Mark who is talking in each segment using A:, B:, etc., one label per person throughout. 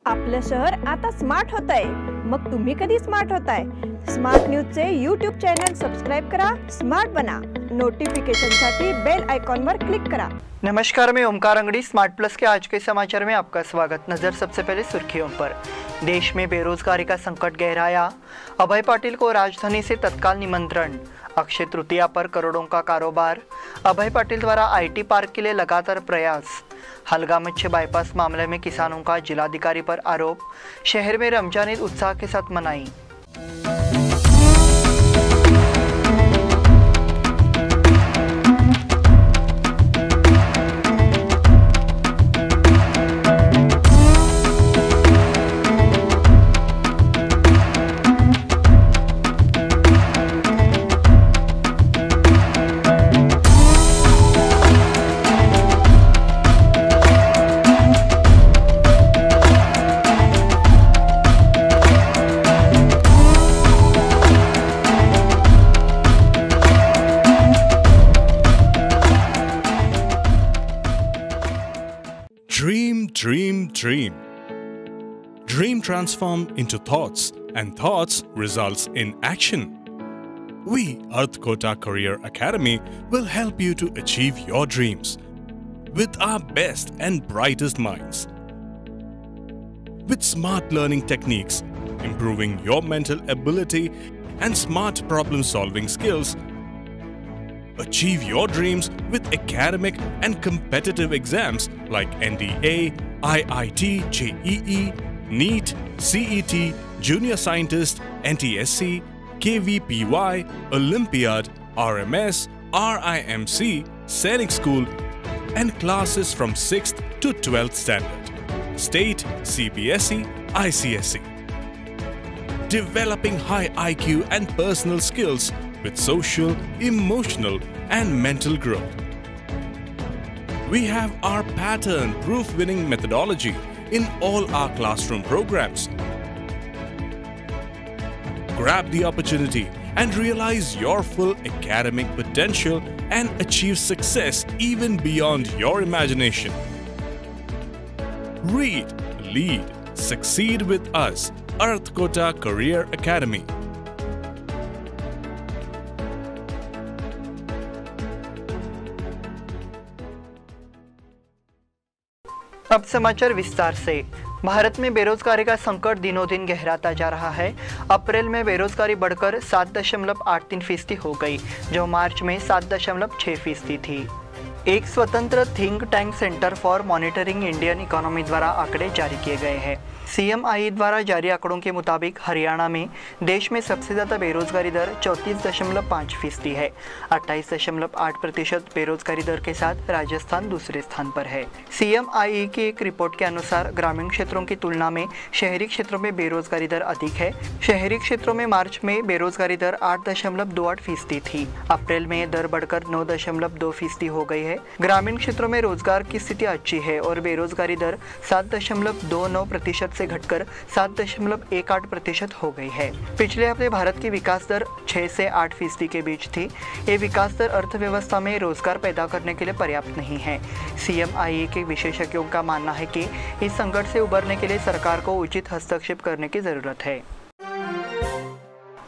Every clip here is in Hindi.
A: आपलं शहर आता स्मार्ट होतंय। मग तुम्ही कधी स्मार्ट होताय? स्मार्ट न्यूजचे यूट्यूब चॅनल सबस्क्राइब करा, स्मार्ट बना। नोटिफिकेशनसाठी बेल आइकॉन पर क्लिक करा।
B: नमस्कार, मैं ओमकार अंगड़ी। स्मार्ट प्लस के आज के समाचार में आपका स्वागत। नजर सबसे पहले सुर्खियों पर। देश में बेरोजगारी का संकट गहराया, अभय पाटिल को राजधानी से तत्काल निमंत्रण। अक्षय तृतीया पर करोड़ों का कारोबार, अभय पाटिल द्वारा आईटी पार्क के लिए लगातार प्रयास। हलगा-मच्छी बाईपास मामले में किसानों का जिलाधिकारी पर आरोप, शहर में रमजान ईद उत्साह के साथ मनाई।
C: Dream. Dream transform into thoughts, and thoughts results in action. We, Earth Kota Career Academy, will help you to achieve your dreams with our best and brightest minds. With smart learning techniques, improving your mental ability and smart problem-solving skills, achieve your dreams with academic and competitive exams like NDA, IIT, JEE, NEET, CET, Junior Scientist, NTSC, KVPY, Olympiad, RMS, RIMC, Sainik School, and classes from 6th to 12th standard, State, CBSE, ICSE. Developing high IQ and personal skills with social, emotional, and mental growth. We have our pattern-proof winning methodology in all our classroom programs. Grab the opportunity and realize your full academic potential and achieve success even beyond your imagination. Read, lead, succeed with us, Earth Kota Career Academy.
B: अब समाचार विस्तार से। भारत में बेरोजगारी का संकट दिनों दिन गहराता जा रहा है। अप्रैल में बेरोजगारी बढ़कर 7.83% हो गई, जो मार्च में 7.6% थी। एक स्वतंत्र think tank centre for monitoring Indian economy द्वारा आंकड़े जारी किए गए हैं। CMI द्वारा जारी आंकड़ों के मुताबिक हरियाणा में देश में सबसे ज़्यादा बेरोजगारी दर 34.5% है। 28.8% बेरोजगारी दर के साथ राजस्थान दूसरे स्थान पर है। CMI की एक रिपोर्ट के अनुसार ग्रामीण क्षेत्रों की तुलना में शहरी क्षेत्रों में बेरोजगारी दर अधिक है। शहरी क्षेत्रों में मार्च में बेरोजगारी दर 8.28% थी। अप्रैल में दर बढ़कर 9.2% हो गई है। ग्रामीण क्षेत्रों में रोजगार की स्थिति अच्छी है और बेरोजगारी दर 7.29% से घटकर 7.18% हो गई है। पिछले हफ्ते भारत की विकास दर 6 से 8% के बीच थी। ये विकास दर अर्थव्यवस्था में रोजगार पैदा करने के लिए पर्याप्त नहीं है। CMI के विशेषज्ञों का मानना है कि इस संकट से उबरने के लिए सरकार को उचित हस्तक्षेप करने की जरूरत है।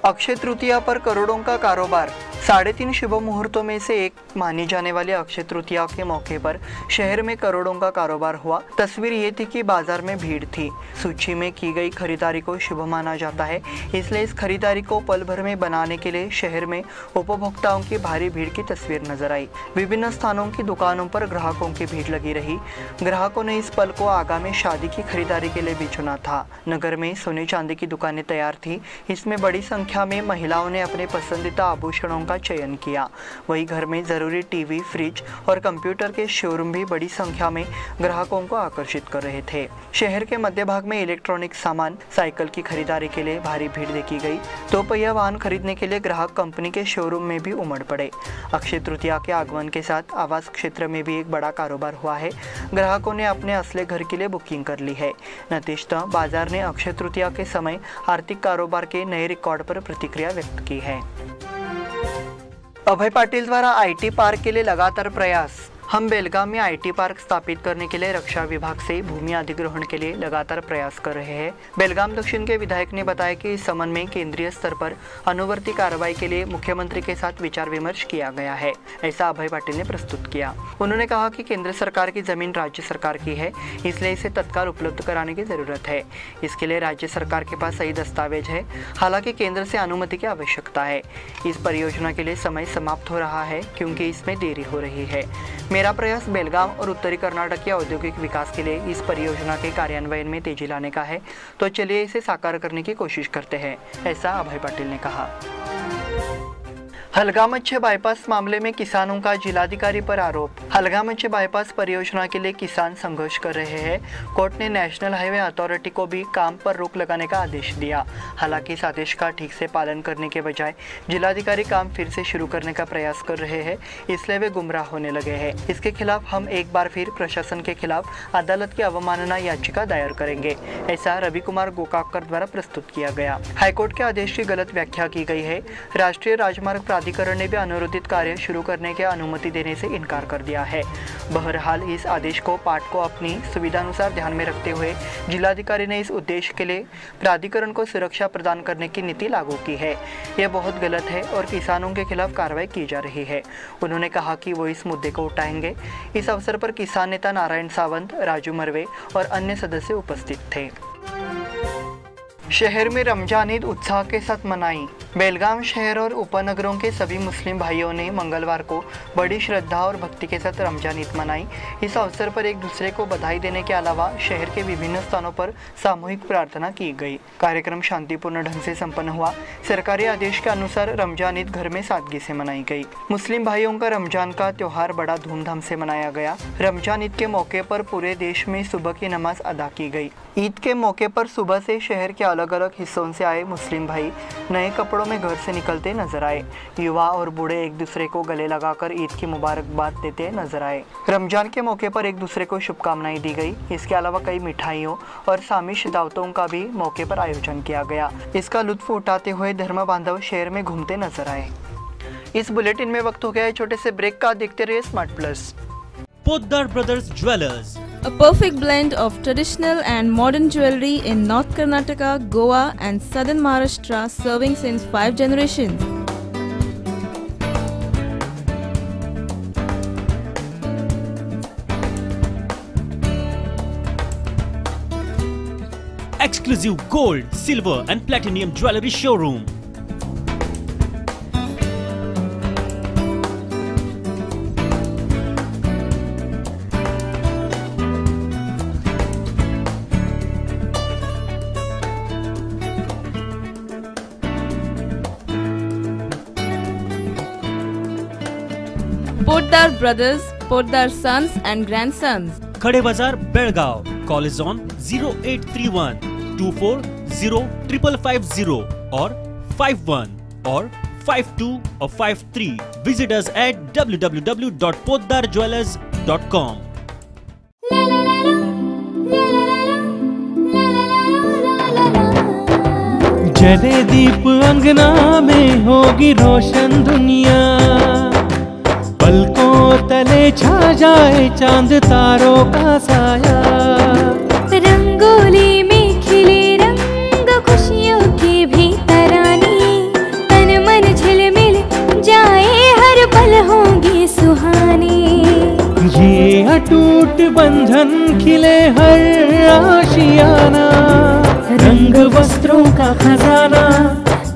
B: अक्षय तृतीया पर करोड़ों का कारोबार। 3.5 शुभ मुहूर्तों में से एक मानी जाने वाली अक्षय तृतीया के मौके पर शहर में करोड़ों का कारोबार हुआ। तस्वीर ये थी कि बाजार में भीड़ थी। सूची में की गई खरीदारी को शुभ माना जाता है, इसलिए इस खरीदारी को पल भर में बनाने के लिए शहर में उपभोक्ताओं की भारी भीड़ की तस्वीर नजर आई। विभिन्न स्थानों की दुकानों पर ग्राहकों की भीड़ लगी रही। ग्राहकों ने इस पल को आगामी शादी की खरीदारी के लिए भी चुना था। नगर में सोने चांदी की दुकानें तैयार थी। इसमें बड़ी संख्या में महिलाओं ने अपने पसंदीदा आभूषणों का चयन किया। वहीं घर में जरूरी टीवी, फ्रिज और कंप्यूटर के शोरूम भी बड़ी संख्या में ग्राहकों को आकर्षित कर रहे थे। शहर के मध्य भाग में इलेक्ट्रॉनिक सामान, साइकिल की खरीदारी के लिए भारी भीड़ देखी गई। दो पहिया वाहन खरीदने के लिए ग्राहक कंपनी के शोरूम में भी उमड़ पड़े। अक्षय तृतीया के आगमन के साथ आवास क्षेत्र में भी एक बड़ा कारोबार हुआ है। ग्राहकों ने अपने असले घर के लिए बुकिंग कर ली है। नतीजतः बाजार ने अक्षय तृतीया के समय आर्थिक कारोबार के नए रिकॉर्ड पर प्रतिक्रिया व्यक्त की है। अभय पाटिल द्वारा आईटी पार्क के लिए लगातार प्रयास। हम बेलगाम में IT पार्क स्थापित करने के लिए रक्षा विभाग से भूमि अधिग्रहण के लिए लगातार प्रयास कर रहे हैं। बेलगाम दक्षिण के विधायक ने बताया कि इस संबंध में केंद्रीय स्तर पर अनुवर्ती कार्रवाई के लिए मुख्यमंत्री के साथ विचार विमर्श किया गया है, ऐसा अभय पाटिल ने प्रस्तुत किया। उन्होंने कहा कि केंद्र सरकार की जमीन राज्य सरकार की है, इसलिए इसे तत्काल उपलब्ध कराने की जरूरत है। इसके लिए राज्य सरकार के पास सही दस्तावेज है, हालांकि केंद्र से अनुमति की आवश्यकता है। इस परियोजना के लिए समय समाप्त हो रहा है क्योंकि इसमें देरी हो रही है। मेरा प्रयास बेलगाम और उत्तरी कर्नाटक के औद्योगिक विकास के लिए इस परियोजना के कार्यान्वयन में तेजी लाने का है, तो चलिए इसे साकार करने की कोशिश करते हैं, ऐसा अभय पाटिल ने कहा। हलगामच्छे बाईपास मामले में किसानों का जिलाधिकारी पर आरोप। हलगामच्छे बाईपास परियोजना के लिए किसान संघर्ष कर रहे हैं। कोर्ट ने नेशनल हाईवे अथॉरिटी को भी काम पर रोक लगाने का आदेश दिया। हालांकि इस आदेश का ठीक से पालन करने के बजाय जिलाधिकारी काम फिर से शुरू करने का प्रयास कर रहे हैं, इसलिए वे गुमराह होने लगे हैं। इसके खिलाफ हम एक बार फिर प्रशासन के खिलाफ अदालत की अवमानना याचिका दायर करेंगे, ऐसा रवि कुमार गोकाकर द्वारा प्रस्तुत किया गया। हाईकोर्ट के आदेश की गलत व्याख्या की गई है। राष्ट्रीय राजमार्ग प्राधिकरण ने भी अनुरोधित कार्य शुरू करने की अनुमति देने से इनकार कर दिया है। बहरहाल इस आदेश को पाठ को अपनी सुविधानुसार ध्यान में रखते हुए जिलाधिकारी ने इस उद्देश्य के लिए प्राधिकरण को सुरक्षा प्रदान करने की नीति लागू की है। यह बहुत गलत है और किसानों के खिलाफ कार्रवाई की जा रही है। उन्होंने कहा कि वो इस मुद्दे को उठाएंगे। इस अवसर पर किसान नेता नारायण सावंत, राजू मरवे और अन्य सदस्य उपस्थित थे। शहर में रमजान ईद उत्साह के साथ मनाई। बेलगाम शहर और उपनगरों के सभी मुस्लिम भाइयों ने मंगलवार को बड़ी श्रद्धा और भक्ति के साथ रमजान ईद मनाई। इस अवसर पर एक दूसरे को बधाई देने के अलावा शहर के विभिन्न स्थानों पर सामूहिक प्रार्थना की गई। कार्यक्रम शांतिपूर्ण ढंग से संपन्न हुआ। सरकारी आदेश के अनुसार रमजान ईद घर में सादगी से मनाई गई। मुस्लिम भाइयों का रमजान का त्योहार बड़ा धूमधाम से मनाया गया। रमजान ईद के मौके पर पूरे देश में सुबह की नमाज अदा की गई। ईद के मौके पर सुबह से शहर के अलग अलग हिस्सों से आए मुस्लिम भाई नए कपड़ों में घर से निकलते नजर आए। युवा और बूढ़े एक दूसरे को गले लगाकर ईद की मुबारकबाद देते नजर आए। रमजान के मौके पर एक दूसरे को शुभकामनाएं दी गई। इसके अलावा कई मिठाइयों और सामिश दावतों का भी मौके पर आयोजन किया गया। इसका लुत्फ उठाते हुए धर्म बांधव शहर में घूमते नजर आए। इस बुलेटिन में वक्त हो गया है छोटे से ब्रेक का। देखते रहिए smart plus.
D: Poddar Brothers Jewelers,
E: A perfect blend of traditional and modern jewelry in North Karnataka, Goa and Southern Maharashtra, serving since 5 generations.
D: exclusive gold, silver and platinum jewelry showroom.
E: Poddar Brothers, Poddar Sons and Grandsons.
D: Khade Bazar, Belgaum. Call is on 0831 240 5550 or 51 or 52 or 53. Visit us at www.poddarjewelers.com.
F: जले दीप अंगना में होगी रोशन दुनिया, पलकों तले छा जाए चांद तारों का साया।
G: रंगोली में खिले रंग खुशियों के भी तराने, तन मन झिलमिल जाए हर पल होंगे सुहाने।
F: ये अटूट बंधन खिले हर आशियाना, रंग वस्त्रों का खजाना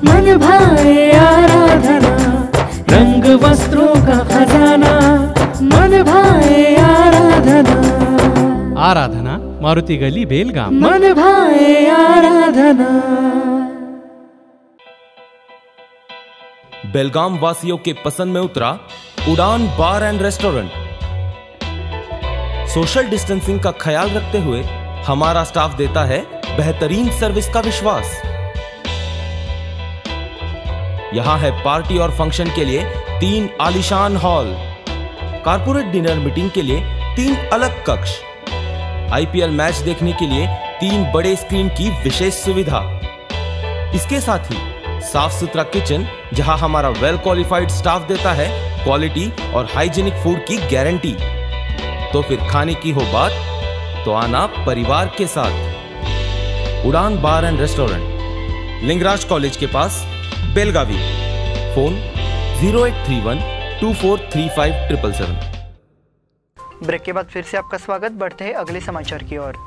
F: मन भाए आराधना। रंग वस्त्रों का खजाना मन भाए आराधना। आराधना मारुति गली बेलगाम। मन भाए आराधना।
H: बेलगाम वासियों के पसंद में उतरा उड़ान बार एंड रेस्टोरेंट। सोशल डिस्टेंसिंग का ख्याल रखते हुए हमारा स्टाफ देता है बेहतरीन सर्विस का विश्वास। यहां है पार्टी और फंक्शन के लिए 3 आलीशान हॉल, कारपोरेट डिनर मीटिंग के लिए 3 अलग कक्ष, IPL मैच देखने के लिए 3 बड़े स्क्रीन की विशेष सुविधा। इसके साथ ही साफ सुथरा किचन जहां हमारा वेल क्वालिफाइड स्टाफ देता है क्वालिटी और हाइजीनिक फूड की गारंटी। तो फिर खाने की हो बात तो आना परिवार के साथ। उड़ान बार एंड रेस्टोरेंट, लिंगराज कॉलेज के पास, बेलगावी। फोन 0831243577।
B: ब्रेक के बाद फिर से आपका स्वागत। बढ़ते हैं अगले समाचार की ओर।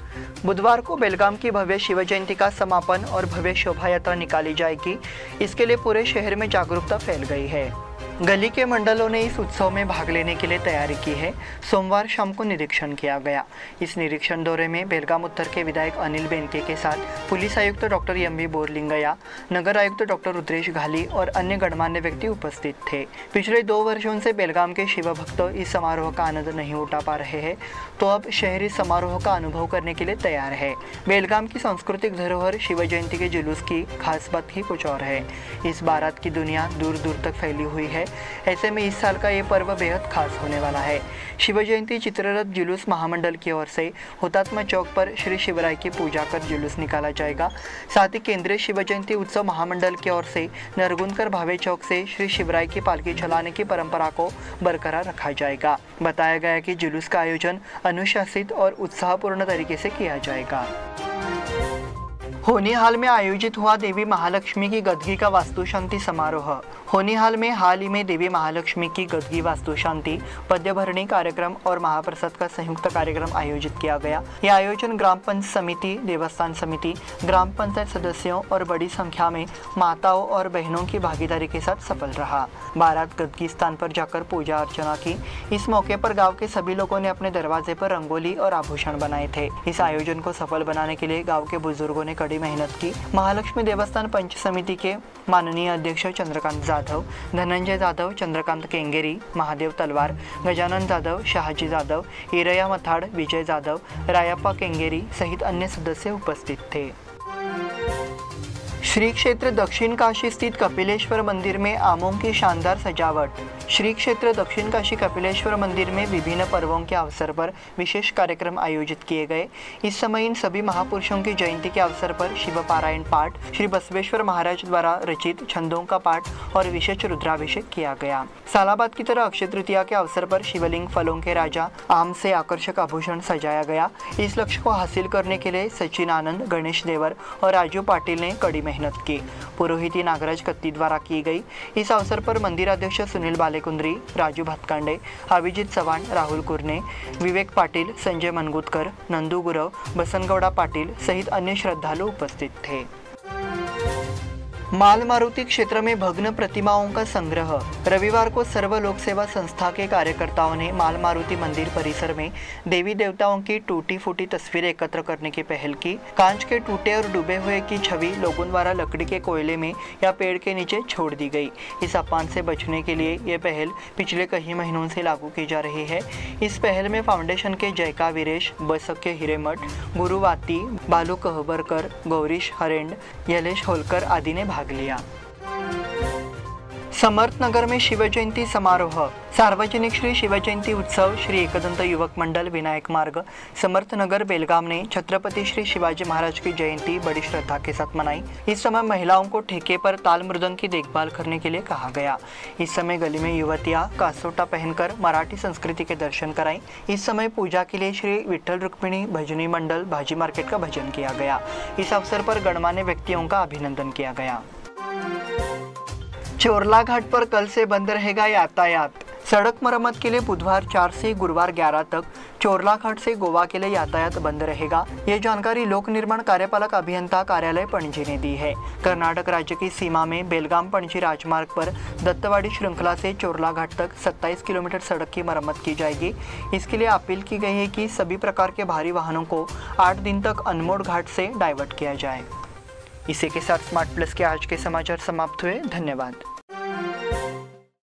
B: बुधवार को बेलगाम की भव्य शिव जयंती का समापन और भव्य शोभा यात्रा निकाली जाएगी। इसके लिए पूरे शहर में जागरूकता फैल गई है। गली के मंडलों ने इस उत्सव में भाग लेने के लिए तैयारी की है। सोमवार शाम को निरीक्षण किया गया। इस निरीक्षण दौरे में बेलगाम उत्तर के विधायक अनिल बेनके के साथ पुलिस आयुक्त डॉक्टर एम.बी. बोरलिंगया, नगर आयुक्त डॉक्टर रुद्रेश घाली और अन्य गणमान्य व्यक्ति उपस्थित थे। पिछले 2 वर्षों से बेलगाम के शिव भक्त इस समारोह का आनंद नहीं उठा पा रहे हैं, तो अब शहर इस समारोह का अनुभव करने के लिए तैयार है। बेलगाम की सांस्कृतिक धरोहर शिव जयंती के जुलूस की खास बात ही कुछ और है। इस बारात की दुनिया दूर दूर तक फैली हुई है। ऐसे में इस साल का ये पर्व बेहद खास होने वाला है। शिव जयंती चित्ररथ जुलूस महामंडल की ओर से हुतात्मा चौक पर श्री शिवराय की पूजा कर जुलूस निकाला जाएगा। साथ ही केंद्रीय शिव जयंती उत्सव महामंडल की ओर से नरगुंदकर भावे चौक से श्री शिवराय की पालकी चलाने की परंपरा को बरकरार रखा जाएगा। बताया गया कि जुलूस का आयोजन अनुशासित और उत्साहपूर्ण तरीके से किया जाएगा। होनीहाल में आयोजित हुआ देवी महालक्ष्मी की गदगी का वास्तुशांति समारोह। होनीहाल में हाल ही में देवी महालक्ष्मी की गदगी वास्तुशांति, पद्य भरणी कार्यक्रम और महाप्रसाद का संयुक्त कार्यक्रम आयोजित किया गया। यह आयोजन ग्राम पंचायत समिति, देवस्थान समिति, ग्राम पंचायत सदस्यों और बड़ी संख्या में माताओं और बहनों की भागीदारी के साथ सफल रहा। बारात गदगी स्थान पर जाकर पूजा अर्चना की। इस मौके पर गाँव के सभी लोगों ने अपने दरवाजे पर रंगोली और आभूषण बनाए थे। इस आयोजन को सफल बनाने के लिए गाँव के बुजुर्गों ने कड़ी मेहनत की। महालक्ष्मी देवस्थान पंच समिति के माननीय अध्यक्ष चंद्रकांत जाधव, धनंजय जाधव, चंद्रकांत केंगेरी, महादेव तलवार, गजानन जाधव, शाहजी जाधव, ईरया मथाड़, विजय जाधव, रायप्पा केंगेरी सहित अन्य सदस्य उपस्थित थे। श्री क्षेत्र दक्षिण काशी स्थित कपिलेश्वर मंदिर में आमों की शानदार सजावट। श्री क्षेत्र दक्षिण काशी कपिलेश्वर मंदिर में विभिन्न पर्वों के अवसर पर विशेष कार्यक्रम आयोजित किए गए। इस समय इन सभी महापुरुषों की जयंती के अवसर पर शिव पारायण पाठ, श्री बसवेश्वर महाराज द्वारा रचित छंदों का पाठ और विशेष रुद्राभिषेक किया गया। सालाबाद की तरह अक्षय तृतीया के अवसर पर शिवलिंग फलों के राजा आम से आकर्षक आभूषण सजाया गया। इस लक्ष्य को हासिल करने के लिए सचिन आनंद, गणेश देवर और राजू पाटिल ने कड़ी मेहनत की। पुरोहिती नागराज कत्ती द्वारा की गई। इस अवसर पर मंदिराध्यक्ष सुनील बालेकुंद्री, राजू भातकांडे, अभिजित चव्हाण, राहुल कुरने, विवेक पाटिल, संजय मनगुतकर, नंदू गुरव, बसनगौड़ा पाटिल सहित अन्य श्रद्धालु उपस्थित थे। माल मारुति क्षेत्र में भग्न प्रतिमाओं का संग्रह। रविवार को सर्व लोक सेवा संस्था के कार्यकर्ताओं ने माल मारुति मंदिर परिसर में देवी देवताओं की टूटी फूटी तस्वीरें एकत्र करने की पहल की। कांच के टूटे और डूबे हुए की छवि लोगों द्वारा लकड़ी के कोयले में या पेड़ के नीचे छोड़ दी गई। इस अपमान से बचने के लिए ये पहल पिछले कई महीनों से लागू की जा रही है। इस पहल में फाउंडेशन के जयका वीरेश, बसक के हिरेमठ, गुरुवाती, बालू कहबरकर, गौरीश हरेंड, यलेश होलकर आदि ने भाग लिया। समर्थनगर में शिव जयंती समारोह। सार्वजनिक श्री शिव जयंती उत्सव श्री एकदंत युवक मंडल विनायक मार्ग समर्थनगर बेलगाम ने छत्रपति श्री शिवाजी महाराज की जयंती बड़ी श्रद्धा के साथ मनाई। इस समय महिलाओं को ठेके पर ताल मृदंग की देखभाल करने के लिए कहा गया। इस समय गली में युवतियां कासोटा पहनकर मराठी संस्कृति के दर्शन कराई। इस समय पूजा के लिए श्री विठ्ठल रुक्मिणी भजनी मंडल भाजी मार्केट का भजन किया गया। इस अवसर पर गणमान्य व्यक्तियों का अभिनंदन किया गया। चोरला घाट पर कल से बंद रहेगा यातायात। सड़क मरम्मत के लिए बुधवार 4 से गुरुवार 11 तक चोरला घाट से गोवा के लिए यातायात बंद रहेगा। ये जानकारी लोक निर्माण कार्यपालक अभियंता कार्यालय पणजी ने दी है। कर्नाटक राज्य की सीमा में बेलगाम पणजी राजमार्ग पर दत्तवाड़ी श्रृंखला से चोरला घाट तक 27 किलोमीटर सड़क की मरम्मत की जाएगी। इसके लिए अपील की गई है कि सभी प्रकार के भारी वाहनों को 8 दिन तक अनमोड़ घाट से डाइवर्ट किया जाए। इसी के साथ स्मार्ट प्लस के आज के समाचार समाप्त हुए। धन्यवाद।